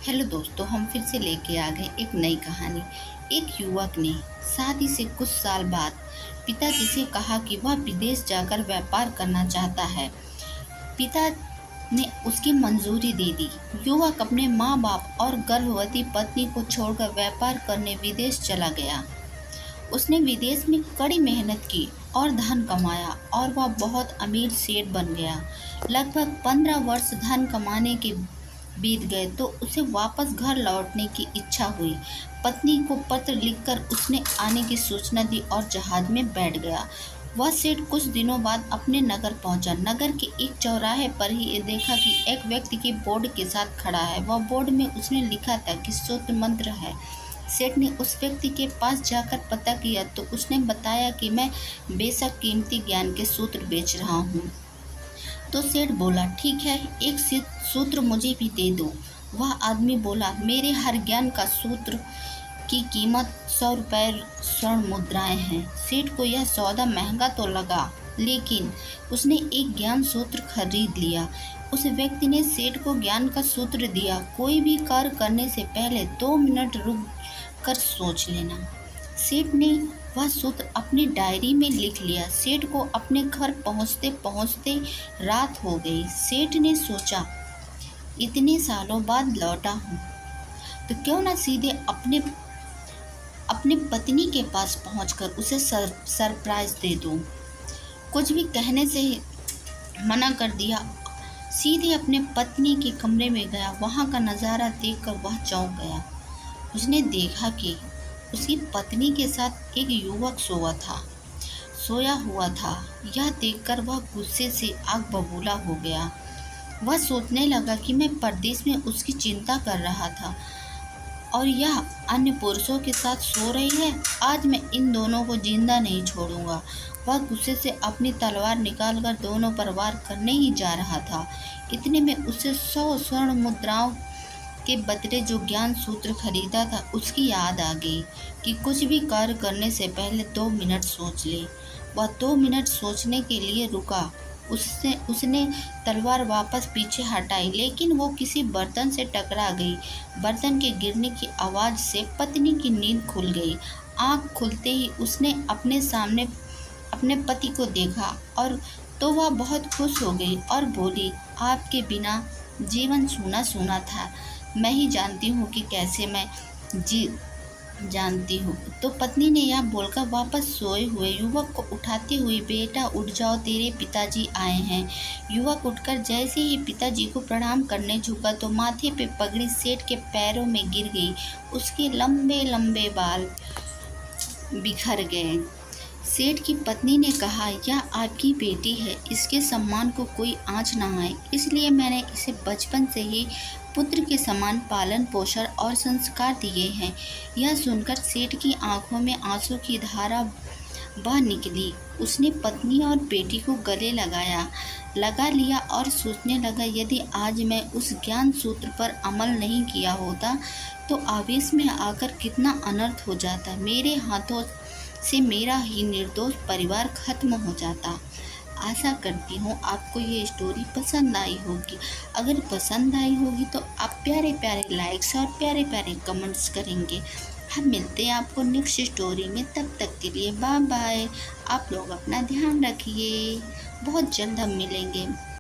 Hello दोस्तों, हम फिर से लेके आ गए एक नई कहानी। एक युवक ने शादी से कुछ साल बाद पिताजी से कहा कि वह विदेश जाकर व्यापार करना चाहता है। पिता ने उसकी मंजूरी दे दी। युवक अपने माँ बाप और गर्भवती पत्नी को छोड़कर व्यापार करने विदेश चला गया। उसने विदेश में कड़ी मेहनत की और धन कमाया और वह बहुत अमीर सेठ बन गया। लगभग 15 वर्ष धन कमाने के बीत गए तो उसे वापस घर लौटने की इच्छा हुई। पत्नी को पत्र लिखकर उसने आने की सूचना दी और जहाज में बैठ गया। वह सेठ कुछ दिनों बाद अपने नगर पहुंचा। नगर के एक चौराहे पर ही देखा कि एक व्यक्ति के बोर्ड के साथ खड़ा है। वह बोर्ड में उसने लिखा था कि सूत्र मंत्र है। सेठ ने उस व्यक्ति के पास जाकर पता किया तो उसने बताया कि मैं बेशक कीमती ज्ञान के सूत्र बेच रहा हूँ। तो सेठ बोला, ठीक है, एक सूत्र मुझे भी दे दो। वह आदमी बोला, मेरे हर ज्ञान का सूत्र की कीमत 100 रुपये स्वर्ण मुद्राएं हैं। सेठ को यह सौदा महंगा तो लगा, लेकिन उसने एक ज्ञान सूत्र खरीद लिया। उस व्यक्ति ने सेठ को ज्ञान का सूत्र दिया, कोई भी कार्य करने से पहले 2 मिनट रुक कर सोच लेना। सेठ ने वह सूत्र अपनी डायरी में लिख लिया। सेठ को अपने घर पहुंचते पहुंचते रात हो गई। सेठ ने सोचा, इतने सालों बाद लौटा हूँ तो क्यों ना सीधे अपने पत्नी के पास पहुंचकर उसे सरप्राइज दे दूं। कुछ भी कहने से मना कर दिया। सीधे अपने पत्नी के कमरे में गया। वहां का नज़ारा देखकर वह चौंक गया। उसने देखा कि उसकी पत्नी के साथ एक युवक सोया हुआ था। यह देखकर वह गुस्से से आग बबूला हो गया। वह सोचने लगा कि मैं परदेश में उसकी चिंता कर रहा था और यह अन्य पुरुषों के साथ सो रही है। आज मैं इन दोनों को जिंदा नहीं छोड़ूंगा। वह गुस्से से अपनी तलवार निकालकर दोनों पर वार करने ही जा रहा था। इतने में उसे 100 स्वर्ण मुद्राओं के बदले जो ज्ञान सूत्र खरीदा था उसकी याद आ गई कि कुछ भी कार्य करने से पहले 2 मिनट सोच ले। वह 2 मिनट सोचने के लिए रुका। उसने तलवार वापस पीछे हटाई, लेकिन वो किसी बर्तन से टकरा गई। बर्तन के गिरने की आवाज़ से पत्नी की नींद खुल गई। आँख खुलते ही उसने अपने सामने अपने पति को देखा और तो वह बहुत खुश हो गई और बोली, आपके बिना जीवन सूना सूना था। मैं ही जानती हूँ कि कैसे मैं जी जानती हूँ। तो पत्नी ने यह बोलकर वापस सोए हुए युवक को उठाते हुए, बेटा उठ जाओ, तेरे पिताजी आए हैं। युवक उठकर जैसे ही पिताजी को प्रणाम करने झुका तो माथे पे पगड़ी सेठ के पैरों में गिर गई। उसके लंबे लंबे बाल बिखर गए। सेठ की पत्नी ने कहा, यह आपकी बेटी है, इसके सम्मान को कोई आँच न आए, इसलिए मैंने इसे बचपन से ही पुत्र के समान पालन पोषण और संस्कार दिए हैं। यह सुनकर सेठ की आंखों में आंसू की धारा बह निकली। उसने पत्नी और बेटी को गले लगा लिया और सोचने लगा, यदि आज मैं उस ज्ञान सूत्र पर अमल नहीं किया होता तो आवेश में आकर कितना अनर्थ हो जाता। मेरे हाथों से मेरा ही निर्दोष परिवार खत्म हो जाता। आशा करती हूँ आपको ये स्टोरी पसंद आई होगी। अगर पसंद आई होगी तो आप प्यारे प्यारे लाइक्स और प्यारे प्यारे कमेंट्स करेंगे। हम मिलते हैं आपको नेक्स्ट स्टोरी में। तब तक के लिए बाय बाय। आप लोग अपना ध्यान रखिए। बहुत जल्द हम मिलेंगे।